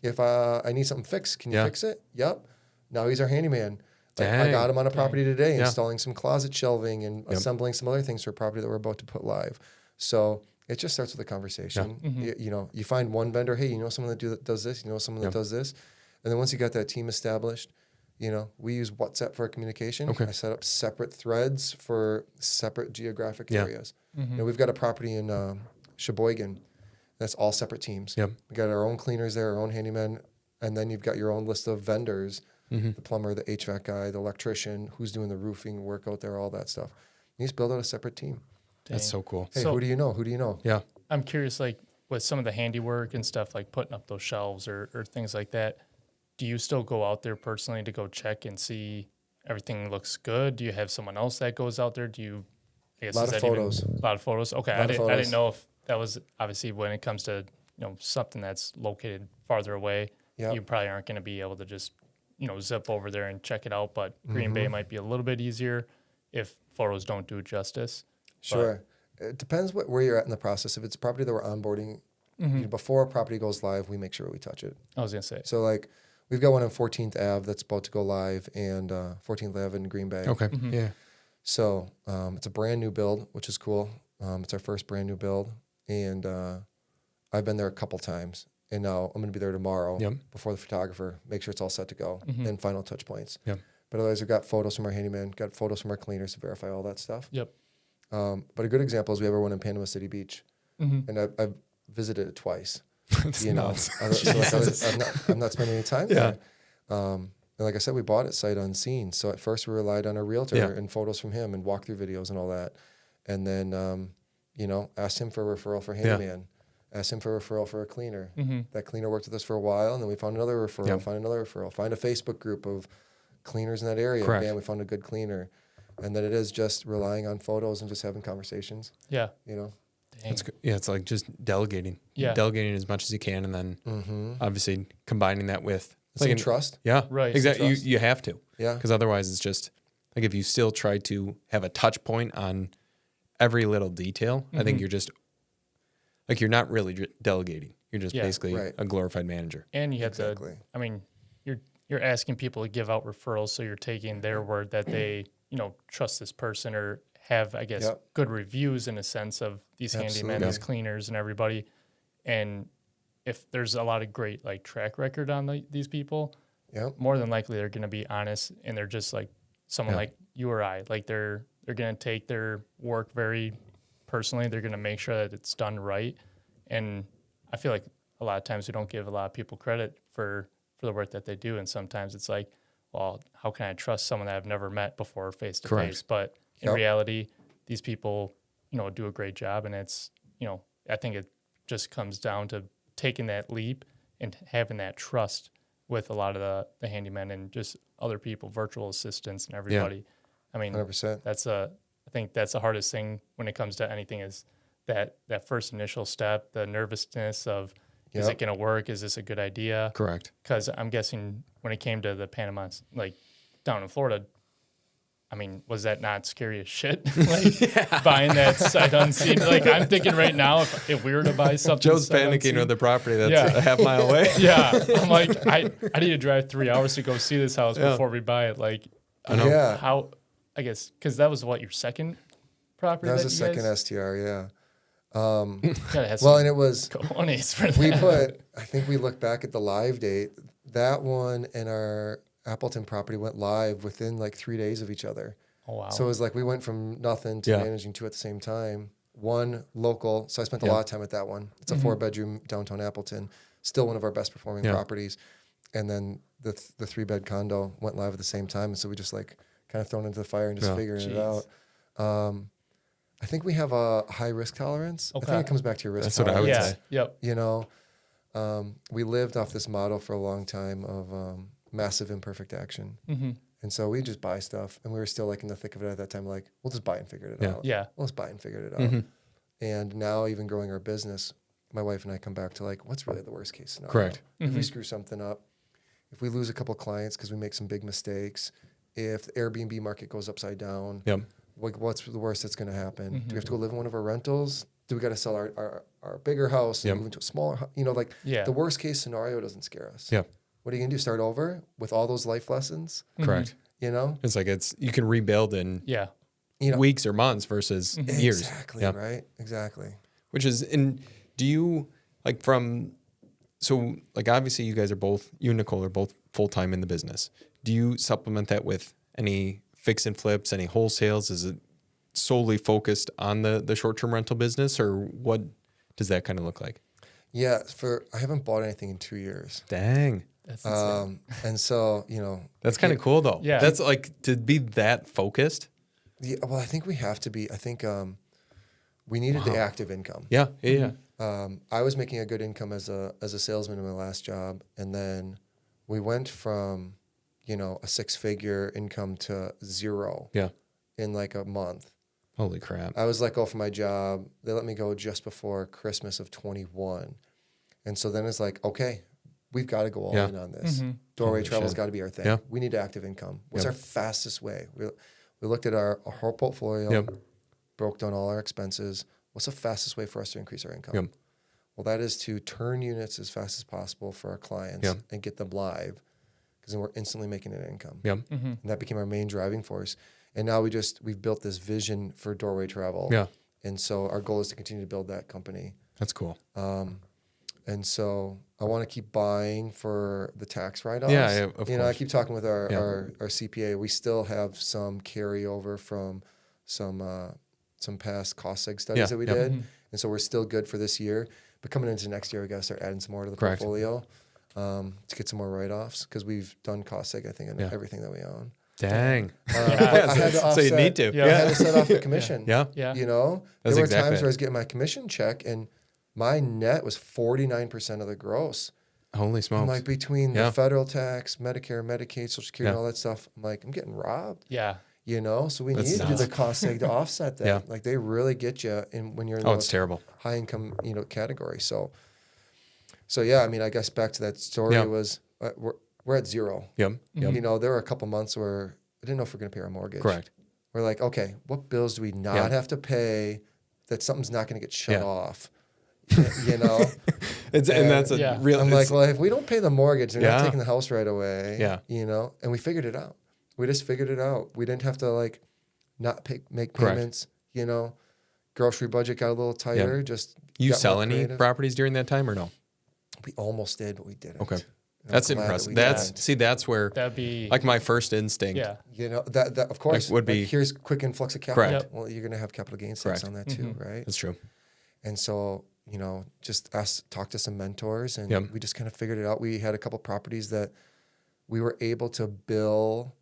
If I need something fixed, can you fix it? Yep. Now he's our handyman. Like, I got him on a property today, installing some closet shelving and assembling some other things for a property that we're about to put live. So it just starts with a conversation. Yeah. You find one vendor, hey, you know someone that does this, you know someone that does this. And then once you got that team established, we use WhatsApp for our communication. Okay. I set up separate threads for separate geographic areas. We've got a property in Sheboygan. That's all separate teams. Yep. We got our own cleaners there, our own handymen, and then you've got your own list of vendors, the plumber, the HVAC guy, the electrician, who's doing the roofing work out there, all that stuff. You just build out a separate team. Dang. That's so cool. Hey, who do you know? Who do you know? Yeah. I'm curious, like with some of the handiwork and stuff, like putting up those shelves or things like that, do you still go out there personally to go check and see everything looks good? Do you have someone else that goes out there? I guess a lot of photos. A lot of photos. Okay. I didn't know if that was obviously when it comes to, something that's located farther away, you probably aren't going to be able to just, zip over there and check it out. But Green Bay might be a little bit easier if photos don't do it justice. Sure. It depends where you're at in the process. If it's a property that we're onboarding, before a property goes live, we make sure we touch it. I was going to say. So like we've got one on 14th Ave that's about to go live, and 14th Ave in Green Bay. Okay. Yeah. So it's a brand new build, which is cool. It's our first brand new build. And I've been there a couple times. And now I'm going to be there tomorrow before the photographer, make sure it's all set to go, and final touch points. Yep. But otherwise, we've got photos from our handyman, got photos from our cleaners to verify all that stuff. Yep. But a good example is we have our one in Panama City Beach. And I've visited it twice. That's nuts. I'm not spending any time there. And like I said, we bought it sight unseen. So at first we relied on a realtor and photos from him and walkthrough videos and all that. And then, asked him for a referral for handyman. Asked him for a referral for a cleaner. That cleaner worked with us for a while, and then we found another referral, find a Facebook group of cleaners in that area. Correct. Bam, we found a good cleaner. And then it is just relying on photos and just having conversations. Yeah. It's good. Yeah, it's like just delegating. Yeah. Delegating as much as you can, and then obviously combining that with some trust. Yeah. Right. Exactly. You have to. Yeah. Because otherwise it's just like if you still try to have a touch point on every little detail, I think you're just like you're not really delegating. You're just basically a glorified manager. And you have to. I mean, you're asking people to give out referrals, so you're taking their word that they trust this person or have, I guess, good reviews in a sense of these handymen, these cleaners, and everybody. And if there's a lot of great track record on these people, more than likely they're going to be honest, and they're just like someone like you or I. Like they're going to take their work very personally. They're going to make sure that it's done right. And I feel like a lot of times we don't give a lot of people credit for the work that they do. And sometimes it's like, well, how can I trust someone that I've never met before face to face? But in reality, these people, do a great job. And it's, I think it just comes down to taking that leap and having that trust with a lot of the handymen and just other people, virtual assistants and everybody. Yeah. I mean, 100%. I think that's the hardest thing when it comes to anything is that first initial step, the nervousness of, is it going to work? Is this a good idea? Correct. Because I'm guessing when it came to the Panama, down in Florida, I mean, was that not scary as shit? Buying that sight unseen. I'm thinking right now, if we were to buy something, Joe's panicking with the property that's a half mile away. I'm like, I need to drive 3 hours to go see this house before we buy it. I know. I guess, because that was what, your second property? That was that the you second guys STR, yeah. kinda had Well, some and it was, cojones for we that. I think we look back at the live date, that one and our Appleton property went live within like 3 days of each other. Oh, wow. So it was like we went from nothing to Yeah. managing two at the same time. One local, so I spent a Yeah. lot of time at that one. It's a Mhm. 4-bedroom downtown Appleton, still one of our best performing Yeah. properties. And then the 3-bed condo went live at the same time, and so we just like kind of thrown into the fire and just Yeah. figuring it Jeez. out. I think we have a high risk tolerance. I Okay. think it comes back to your risk That's what I would tolerance. say. Yep. You know, we lived off this model for a long time of massive imperfect action. Mm-hmm. And so we just buy stuff, and we were still like in the thick of it at that time. Like, we'll just buy it and figure it Yeah. out. Yeah. We'll just buy it and figure it out. Mm-hmm. And now, even growing our business, my wife and I come back to like, what's really the worst case scenario? Correct. If we Mhm. screw something up, if we lose a couple clients because we make some big mistakes, if the Airbnb market goes upside down, Yep. like what's the worst that's going to happen? Do Mhm. we have to go live in one of our rentals? Do we got to sell our bigger house and Yep. move into a smaller? You know, like Yeah. the worst case scenario doesn't scare us. Yep. What are you gonna do? Start over with all those life lessons? Mhm. Correct. You know, It's like you can rebuild in Yeah. you know, weeks or months versus years. exactly Yeah. right, exactly. Which is, and do you like so like obviously you guys are both, you and Nicole are both full time in the business. Do you supplement that with any fix and flips, any wholesales? Is it solely focused on the short term rental business, or what does that kind of look like? Yeah, I haven't bought anything in 2 years. Dang. That's insane. And so, you know, That's kind of cool though. Yeah. That's like to be that focused. yeah, well, I think we have to be. I think we needed the active income. Yeah. Yeah. Yeah. I was making a good income as a salesman in my last job, and then we went from, you know, a 6-figure income to 0 Yeah. in like a month. Holy crap. I was let go from my job. They let me go just before Christmas of 21. And so then it's like, okay, we've got to go all Yeah. in on this. Mhm. Doorway Holy travel's shit. got to be our thing. Yeah. We need active income. What's Yeah. our fastest way? We looked at our whole portfolio, Yep. broke down all our expenses. What's the fastest way for us to increase our income? Yep. Well, that is to turn units as fast as possible for our clients Yep. and get them live, because then we're instantly making an income. Yeah. Mhm. And that became our main driving force. And now we've built this vision for Doorway Travel. Yeah. And so our goal is to continue to build that company. That's cool. And so I want to keep buying for the tax write-offs. Yeah, of you know, I course. keep talking with our, Yeah. our CPA. We still have some carryover from some past cost seg studies Yeah, that we yep. did. And so we're still good for this year. But coming into next year, we got to start adding some more to the Correct. portfolio to get some more write-offs, because we've done cost seg, I think, on Yeah. everything that we own. Dang. But I had to so you offset- need to. Yeah. I had to set off the commission. Yeah. Yeah. You know, That's there were exactly times it. where I was getting my commission check and my net was 49% of the gross. Holy I'm smokes. like, between Yeah. the federal tax, Medicare, Medicaid, Social Security, Yeah. and all that stuff, I'm like, I'm getting robbed. Yeah. You know, so we That's need to do nuts. the cost seg to offset that. Yeah. Like, they really get you when you're in Oh, the it's terrible. high income, you know, category. So yeah, I mean, I guess back to that story Yeah. was we're at 0. Yep. Yep. You know, there were a couple months where I didn't know if we're going to pay our mortgage. Correct. We're like, okay, what bills do we not Yeah. have to pay that something's not going to get shut Yeah. off? You know? And that's a Yeah. real. I'm like, well, if we don't pay the mortgage, they're Yeah. not taking the house right away. Yeah. You know? And we figured it out. We just figured it out. We didn't have to like not make Correct. payments, you know? Grocery budget got a little tighter. Just you got sell more any creative. properties during that time or no? We almost did, but we didn't. Okay. And I'm That's glad that impressive. we That's didn't. that's where That'd be like my first instinct. yeah. You know, that of course would be- here's quick influx of capital. Correct. Yep. Well, you're gonna have capital gains tax Correct. on that too, right? That's true. And so, you know, just talk to some mentors, and Yep. we just kind of figured it out. We had a couple properties that we were able to bill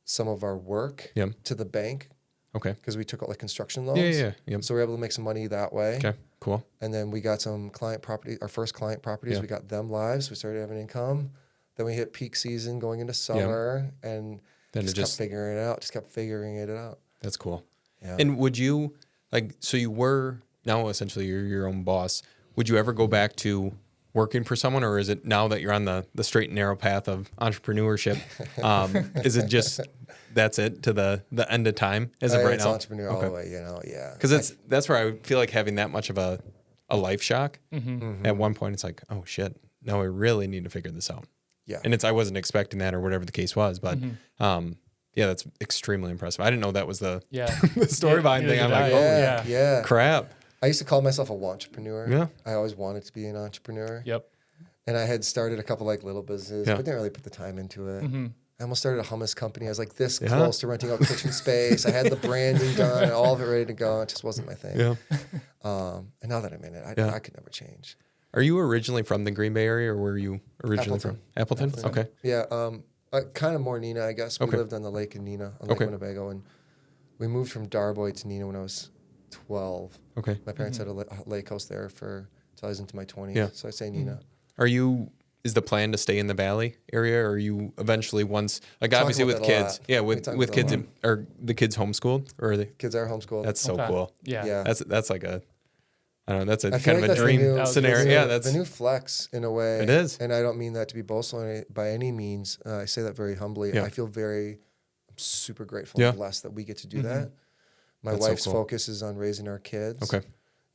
some of our work Yep. to the bank Okay. because we took out like construction loans. Yeah. Yep. So we were able to make some money that way. Okay. Cool. And then we got some client property, our first client properties. Yeah. We got them live, so we started having income. Then we hit peak season going into summer, and Then just it kept just figuring it out. Just kept figuring it out. that's cool. Yeah. And would you like so you were now essentially you're your own boss. Would you ever go back to working for someone, or is it now that you're on the straight and narrow path of entrepreneurship? Is it just that's it to the end of time as of right it's now? entrepreneurial all the way, you know. Yeah. Because that's where I would feel like having that much of a life shock. Mm-hmm. At one point, it's like, oh shit, now I really need to figure this out. Yeah. And I wasn't expecting that or whatever the case was, but Yeah, that's extremely impressive. I didn't know that was the Yeah. the story behind Neither thing. I'm did like, I. oh Yeah. crap. I used to call myself a entrepreneur. Yeah. I always wanted to be an entrepreneur. Yep. And I had started a couple like little businesses, Yeah. but didn't really put the time into it. Mm-hmm. I almost started a hummus company. I was like this Yeah. close to renting out kitchen space. I had the branding done and all of it ready to go. It just wasn't my thing. Yeah. And now that I'm in it, Yeah. I could never change. Are you originally from the Green Bay area, or where are you originally from? Appleton. Okay. Yeah. Kind of more Neenah, I guess. We Okay. lived on the lake in Neenah, on Lake Okay. Winnebago, and we moved from Darboy to Neenah when I was 12. Okay. My parents had a lake house there for till I was into my 20s. Yeah. So I say Neenah. Is the plan to stay in the Valley area, or are you eventually once, like Talk obviously about with that a kids, lot. yeah, We with talk with about that kids, a are the kids homeschooled, or are they? Kids are homeschooled. That's so Okay. cool. Yeah. Yeah. That's like a, I don't know, that's a I feel kind like of a that's the dream new- scenario. the Yeah, new- that's the new flex in a way. It is. And I don't mean that to be boastful by any means. I say that very humbly. Yeah. I feel I'm super grateful Yeah. and blessed that we get to do that. My That's so wife's cool. focus is on raising our kids. okay.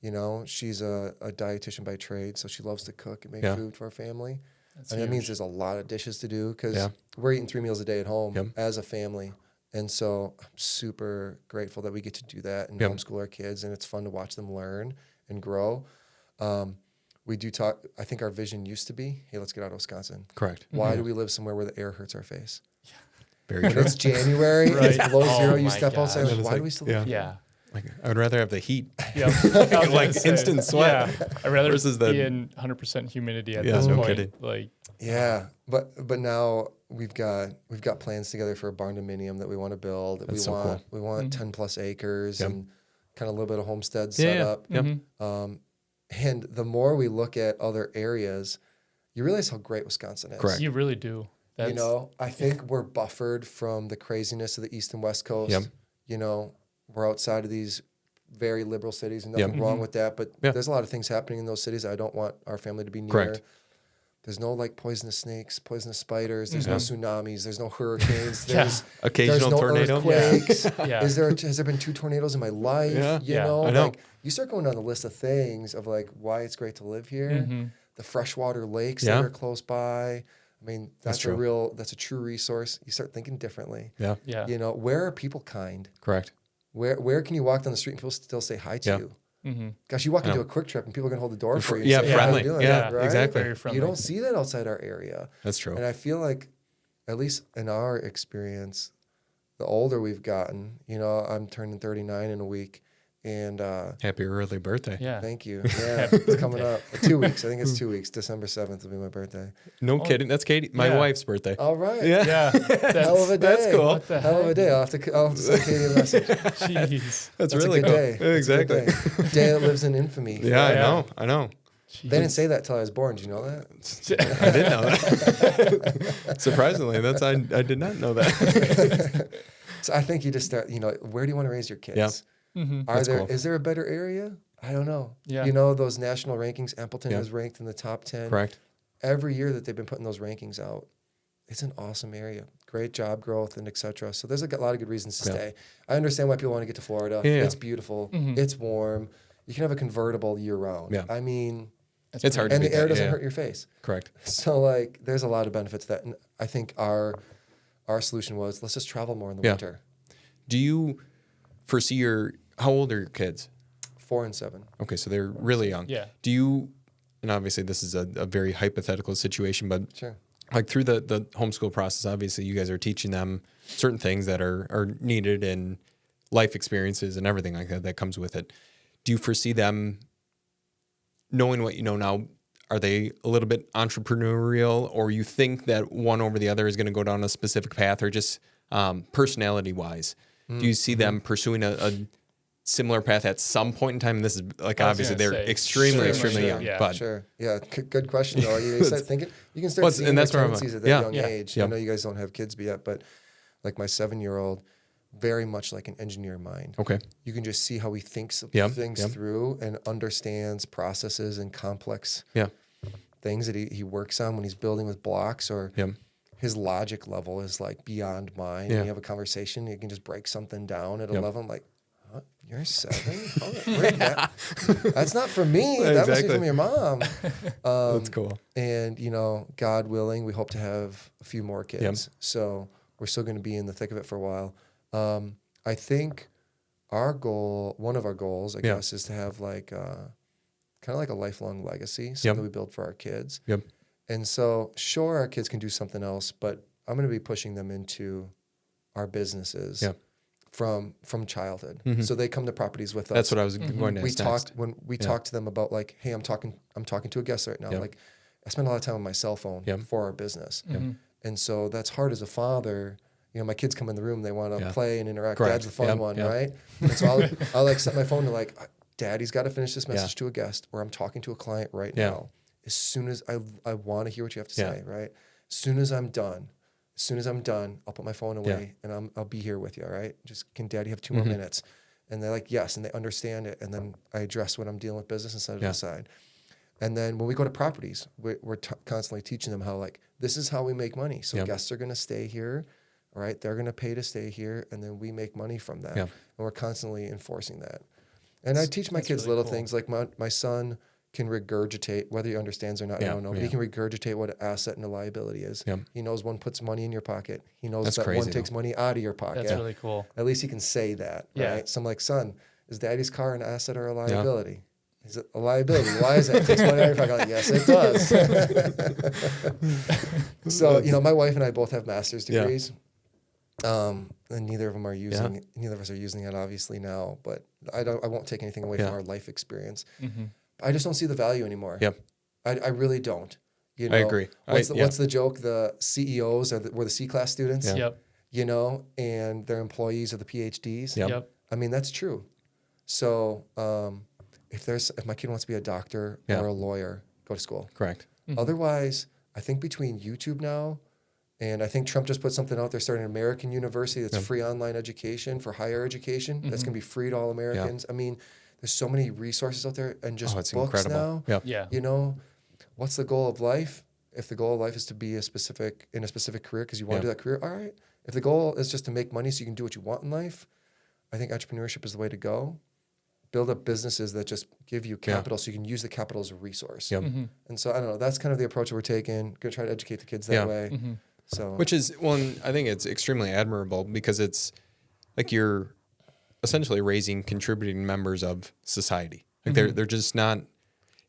You know, she's a dietitian by trade, so she loves to cook and make Yeah. food for our family. That's And that means huge. there's a lot of dishes to do because Yeah. we're eating 3 meals a day at home Yep. as a family. And so I'm super grateful that we get to do that and Yep. homeschool our kids, and it's fun to watch them learn and grow. We do talk, I think our vision used to be, hey, let's get out of Wisconsin. Correct. Why do we live somewhere where the air hurts our face? Very When true. it's January, Right. it's below Oh zero, you my step outside, gosh. like, That is why like- do we still yeah. live here? Yeah. Like, I would rather have the heat. Yep. Like instant sweat. Yeah. I'd rather Versus the- be in 100% humidity at Yeah, this no point. kidding. Like, Yeah, but now we've got plans together for a barn dominium that we want to build. That's so cool. We want 10 plus acres Yep. and kind of a little bit of homestead Yeah. set up. Yep. And the more we look at other areas, you realize how great Wisconsin is. Correct. you really do. You know, I think we're buffered from the craziness of the East and West Coast. Yep. You know, we're outside of these very liberal cities, and nothing Yep. wrong with that. But Yeah. there's a lot of things happening in those cities I don't want our family to be near. Correct. There's no like poisonous snakes, poisonous spiders. There's no Mhm. tsunamis. There's no hurricanes. Yeah. There's Occasional no tornado. earthquakes. Yeah. Has there been 2 tornadoes in my life? Yeah. You Yeah. know, I know. like you start going down the list of things of like why it's great to live here. Mhm. The freshwater lakes Yeah. that are close by. I mean, that's true. that's a true resource. You start thinking differently. Yeah. Yeah. You know, where are people kind? Correct. Where can you walk down the street and people still say hi to Yeah. you? Mm-hmm. Gosh, you walk I into know. a Quick Trip and people are gonna hold the door for you. And Yeah, say, "How you friendly. doing?" Yeah, right? exactly. Very friendly. You don't see that outside our area. That's true. And I feel like, at least in our experience, the older we've gotten, you know, I'm turning 39 in a week. And Happy early birthday. Yeah. thank you. Yeah, it's coming up. 2 weeks. I think it's 2 weeks. December 7th will be my birthday. No kidding. That's Katie, my Yeah. wife's birthday. All right. Yeah. Yeah. Hell of a day. That's cool. What the Hell of a heck? day. I'll have to send Katie a message. Jeez. That's That's really a good cool. day. Yeah, That's a good exactly. day. Day that lives in infamy. Yeah, Yeah. I know. They didn't say that till I was born. Did you know that? I did know that. Surprisingly, I did not know that. So I think you just start, you know, where do you want to raise your kids? Yeah. Mm-hmm. Is That's there cool. a better area? I don't know. Yeah. You know, those national rankings, Appleton Yeah. is ranked in the top 10. Correct. Every year that they've been putting those rankings out, it's an awesome area. Great job growth and et cetera. So there's a lot of good reasons to Yeah. stay. I understand why people want to get to Florida. Yeah. It's beautiful. Mhm. It's warm. You can have a convertible year round. Yeah. I mean, It's hard to and beat the air that, doesn't yeah. hurt your face. Correct. So like, there's a lot of benefits to that. And I think our solution was let's just travel more in the Yeah. winter. Do you foresee how old are your kids? 4 and 7. Okay, so they're really young. Yeah. Do you, and obviously this is a very hypothetical situation, but Sure. like through the homeschool process, obviously you guys are teaching them certain things that are needed in life experiences and everything like that comes with it. Do you foresee them knowing what you know now? Are they a little bit entrepreneurial, or you think that one over the other is going to go down a specific path, or just personality wise? Do you see them pursuing a similar path at some point in time? And this is like, I was obviously gonna they're say, extremely sure, young, yeah. but Sure. Yeah. Good question though. You start thinking, you can start Well, seeing and the that's where I'm at. tendencies at that Yeah. young Yeah. age. Yep. I know you guys don't have kids yet, but like my 7-year-old, very much like an engineer mind. okay. You can just see how he thinks of Yep, things yep. through and understands processes and complex Yeah. things that he works on when he's building with blocks, or Yeah. his logic level is like beyond mine. Yeah. And you have a conversation, you can just break something down at a Yep. level. I'm like, huh? You're 7? That's not for me. That must be Exactly. from your mom. That's cool. And, you know, God willing, we hope to have a few more kids. Yep. So we're still going to be in the thick of it for a while. I think one of our goals, I guess, is to have like kind of like a lifelong legacy, something we build for our kids. Yep. And so, sure, our kids can do something else, but I'm going to be pushing them into our businesses from childhood. Mm-hmm. So they come to properties with us. That's what I was going to ask. We talk to them about like, hey, I'm talking to a guest right now. Like, I spend a lot of time on my cell phone for our business. And so that's hard as a father. You know, my kids come in the room, they want to play and interact. Correct. Dad's the fun one, right? And so I'll like set my phone to like, Daddy's got to finish this message to a guest, or I'm talking to a client right now. As soon as I want to hear what you have to say, right? As soon as I'm done, I'll put my phone away and I'll be here with you, all right? Just, can Daddy have 2 more minutes? And they're like, yes, and they understand it. And then I address when I'm dealing with business and set it aside. And then when we go to properties, we're constantly teaching them how, like, this is how we make money. So guests are going to stay here, all right? They're going to pay to stay here, and then we make money from that. And we're constantly enforcing that. And I teach my kids really little things, like my son can regurgitate, whether he understands or not, I don't know, but he can regurgitate what an asset and a liability is. He knows one puts money in your pocket. He knows that one takes money out of your pocket. That's really cool. At least he can say that, right? So I'm like, son, is Daddy's car an asset or a liability? Is it a liability? Why is it? It takes money out of your pocket. Like, yes, it does. So, you know, my wife and I both have master's degrees. And neither of them are using. Neither of us are using it, obviously, now. But I won't take anything away from our life experience. I just don't see the value anymore. I really don't. You know, I agree. What's the joke? The CEOs were the C-class students. You know, and their employees are the PhDs. I mean, that's true. So if my kid wants to be a doctor or a lawyer, go to school. Correct. Otherwise, I think between YouTube now. And I think Trump just put something out there, starting an American university that's free online education for higher education. That's going to be free to all Americans. I mean, there's so many resources out there, and just it's books incredible. now. You know, what's the goal of life? If the goal of life is to be in a specific career because you want to do that career, all right. If the goal is just to make money so you can do what you want in life, I think entrepreneurship is the way to go. Build up businesses that just give you capital so you can use the capital as a resource. And so, I don't know, that's kind of the approach that we're taking. Going to try to educate the kids that way. So, which is, I think it's extremely admirable because it's like you're essentially raising contributing members of society. Like they're just not,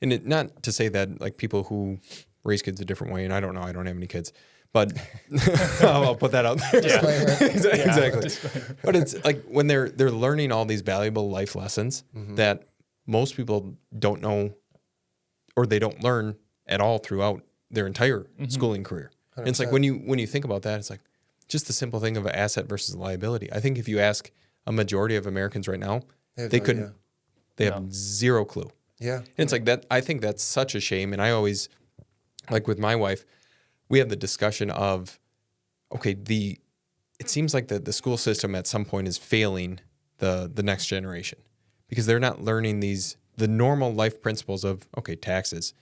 and it, not to say that like people who raise kids a different way, and I don't know, I don't have any kids, but I'll put that out there. Exactly. But it's like when they're learning all these valuable life lessons that most people don't know or they don't learn at all throughout their entire schooling career. And it's like when you think about that, it's like just the simple thing of an asset versus a liability. I think if you ask a majority of Americans right now, they have zero clue. And it's like that. I think that's such a shame. And I always, like with my wife, we have the discussion of, okay, it seems like the school system at some point is failing the next generation because they're not learning the normal life principles of, okay, taxes,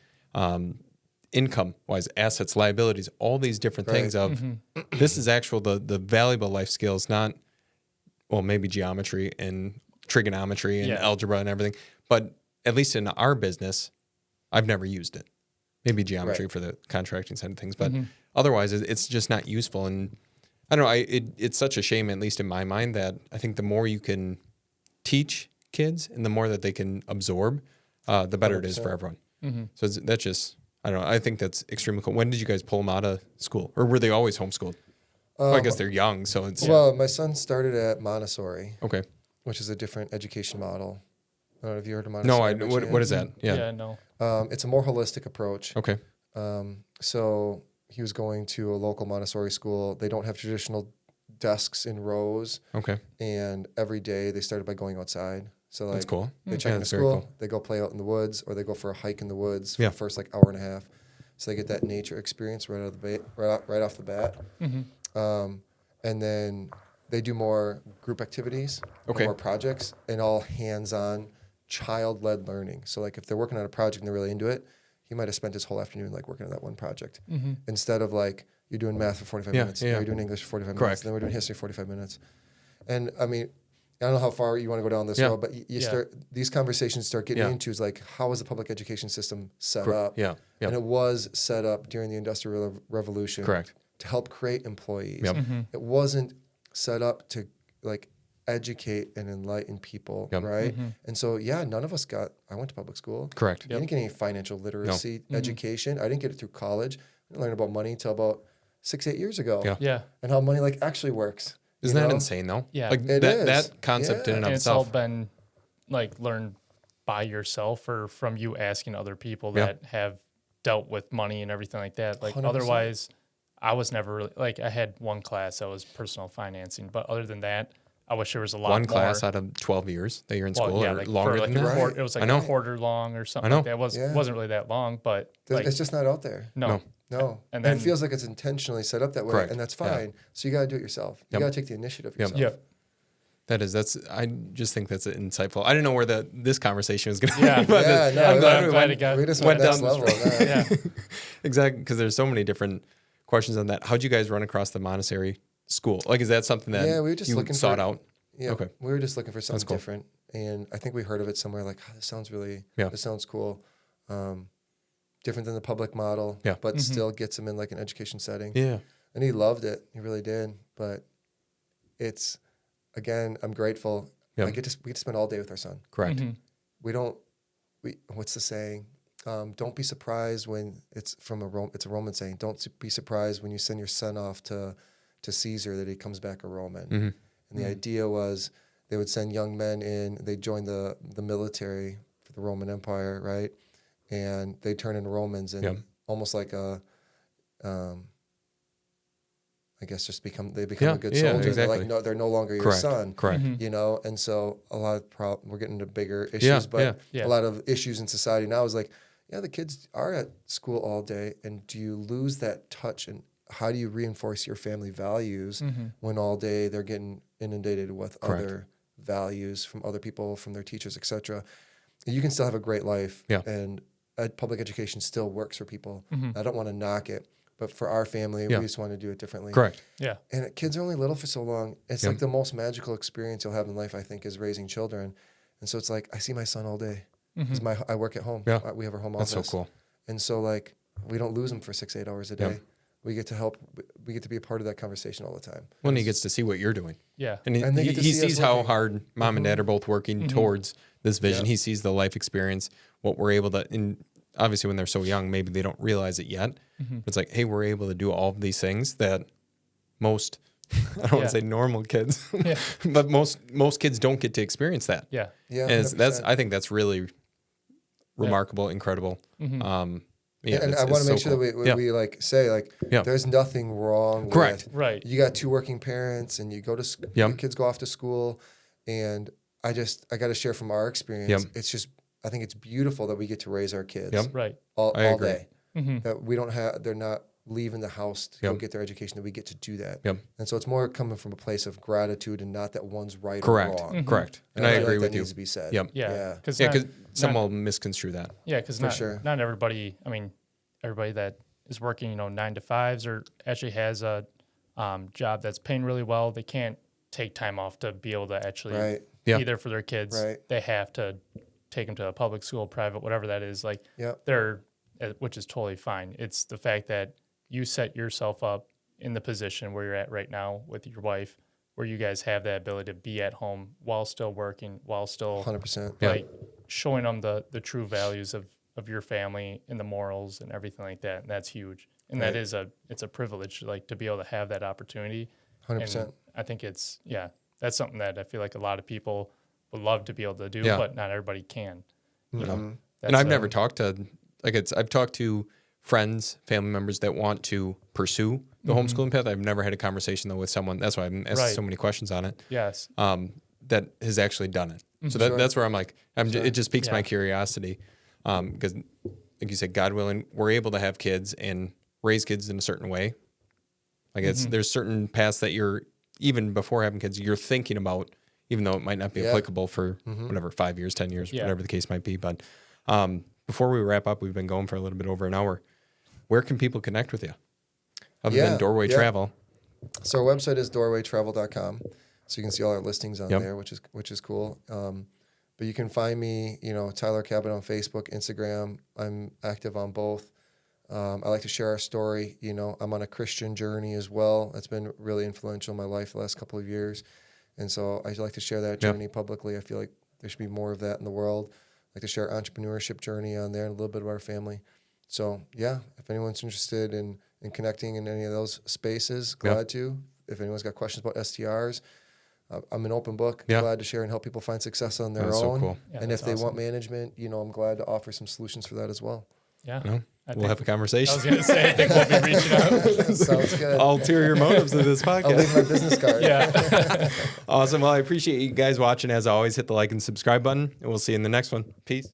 income-wise, assets, liabilities, all these different things of this is actual the valuable life skills, not, well, maybe geometry and trigonometry and algebra and everything, but at least in our business, I've never used it. Maybe geometry for the contracting side of things, but otherwise it's just not useful. And I don't know, it's such a shame, at least in my mind, that I think the more you can teach kids and the more that they can absorb, the better 100%. It is for everyone. So that's just... I don't know. I think that's extremely cool. When did you guys pull them out of school? Or were they always homeschooled? Well, I guess they're young, so it's... Well, my son started at Montessori. Okay. Which is a different education model. I don't know if you heard of Montessori. No, what is that? No. It's a more holistic approach. Okay. So he was going to a local Montessori school. They don't have traditional desks in rows. Okay. And every day they started by going outside. So like, that's cool. They check into school, cool. They go play out in the woods, or they go for a hike in the woods for the first like hour and a half. So they get that nature experience right off the bat. And then they do more group activities, more projects, and all hands-on, child-led learning. So like if they're working on a project and they're really into it, he might have spent his whole afternoon like working on that one project instead of like you're doing math for 45 minutes, or you're doing English for 45 minutes, and then we're doing history for 45 minutes. And I mean, I don't know how far you want to go down this road, but you start these conversations start getting into is like, how is the public education system set up? And it was set up during the Industrial Revolution. Correct. to help create employees. Yep. It wasn't set up to like educate and enlighten people, Yep. right? And so, none of us I went to public school. Correct. I didn't get any financial literacy education. I didn't get it through college. I didn't learn about money until about 6-8 years ago. Yeah. And how money like actually works. Isn't that insane though? Yeah. Like It is. that concept in and of And it's all itself. been like learned by yourself or from you asking other people that have dealt with money and everything like that. Like 100%. otherwise, I was never really, like I had one class that was personal financing, but other than that, I wish there was a lot One more. class out of 12 years that you're in school, or like longer for like than that. Right. it was like I know. a quarter long or something I know. like that. It wasn't really that long, but like, It's just not out there. no. No. And And then- it feels like it's intentionally set up that way. Correct. And that's Yeah. fine. So you got to do it yourself. You Yep. got to take the initiative Yep. yourself. Yeah. I just think that's insightful. I didn't know where this conversation was going to Yeah. be. But Yeah, no, I'm glad I'm we glad went, it got We just went went down next this level. road. on that. Yeah. Exactly, because there's so many different questions on that. How'd you guys run across the Montessori school? Like, is that something that Yeah, we were just you looking sought for- out? Yeah, Okay. we were just looking for something cool. different, and I think we heard of it somewhere. Like, this sounds this sounds cool, different than the public model, Yeah. but still gets him in like an education setting. Yeah. And he loved it, he really did. But it's, again, I'm grateful. Yeah. We get to spend all day with our son. Correct. What's the saying? Don't be surprised when it's it's a Roman saying. Don't be surprised when you send your son off to Caesar that he comes back a Roman. And the idea was they would send young men in, they'd join the military for the Roman Empire, right? And they turn into Romans and almost like I guess just become a good soldier. Exactly. They're like, no, they're no longer your son. Correct. You know, and so a lot of we're getting into bigger issues, but a lot of issues in society now is like, the kids are at school all day, and do you lose that touch, and how do you reinforce your family values when all day they're getting inundated with other values from other people, from their teachers, etc. You can still have a great life, and public education still works for people. I don't want to knock it. But for our family, we just want to do it differently. Correct. Yeah. And kids are only little for so long. It's like the most magical experience you'll have in life, I think, is raising children. And so it's like, I see my son all day. Because I work at home. Yeah. We have our home That's office. so cool. And so like, we don't lose him for 6-8 hours a day. We get to help. We get to be a part of that conversation all the time. When he gets to see what you're doing. Yeah. And And they he get to see us sees how working. hard mom and dad are both working towards this vision. He sees the life experience, what we're able to, and obviously when they're so young, maybe they don't realize it yet. It's like, hey, we're able to do all of these things that most, I don't want to say normal kids, but most kids don't get to experience that. Yeah. Yeah. And 100%. I think that's really remarkable, incredible. And it's I want to so make sure cool. that we like say like, there's nothing wrong Correct. with Right. you got 2 working parents and you go to your kids go off to school, and I got to share from our experience. It's just, I think it's beautiful that we get to raise our kids Right. all agree. day. That we don't have, they're not leaving the house to go get their education, that we get to do that. And so it's more coming from a place of gratitude and not that one's right Correct. or wrong. Correct. And I I feel agree like with that you. needs to be said. Yep. Yeah. Because some will misconstrue that. Yeah, because sure. not everybody, I mean, everybody that is working, 9 to 5s or actually has a job that's paying really well, they can't take time off to be able to actually be there for their kids. Right. They have to take them to a public school, private, whatever that is. Like which is totally fine. It's the fact that you set yourself up in the position where you're at right now with your wife, where you guys have that ability to be at home while still working, while still 100%. like showing them the true values of your family and the morals and everything like that. And that's huge. And that is it's a privilege, like, to be able to have that opportunity. 100%. And I think that's something that I feel like a lot of people would love to be able to do, but not everybody can. You know, And I've never talked to, I've talked to friends, family members that want to pursue the homeschooling path. I've never had a conversation though with someone. That's why I'm asking so many questions on it. Yes. That has actually done it. So that's where I'm like, it just piques my curiosity. Because like you said, God willing, we're able to have kids and raise kids in a certain way. Like there's certain paths that you're, even before having kids, you're thinking about, even though it might not be applicable for whatever, 5 years, 10 years, whatever the case might be. But before we wrap up, we've been going for a little bit over an hour. Where can people connect with you? Other than Doorway Travel. So our website is doorwaytravel.com. So you can see all our listings on there, which is cool. But you can find me, Tyler Kabat on Facebook, Instagram. I'm active on both. I like to share our story. You know, I'm on a Christian journey as well. That's been really influential in my life the last couple of years. And so I like to share that journey publicly. I feel like there should be more of that in the world. I like to share our entrepreneurship journey on there and a little bit of our family. So, yeah, if anyone's interested in connecting in any of those spaces, glad to. If anyone's got questions about STRs, I'm an open book. Glad to share and help people find success on their own. So cool. Yeah, and if they want management, you know, I'm glad to offer some solutions for that as well. Yeah. No, we'll have a conversation. I was going to say, I think we'll be reaching out. Sounds good. Ulterior motives of this podcast. I'll leave my business card. Yeah. Awesome. Well, I appreciate you guys watching. As always, hit the like and subscribe button, and we'll see you in the next one. Peace.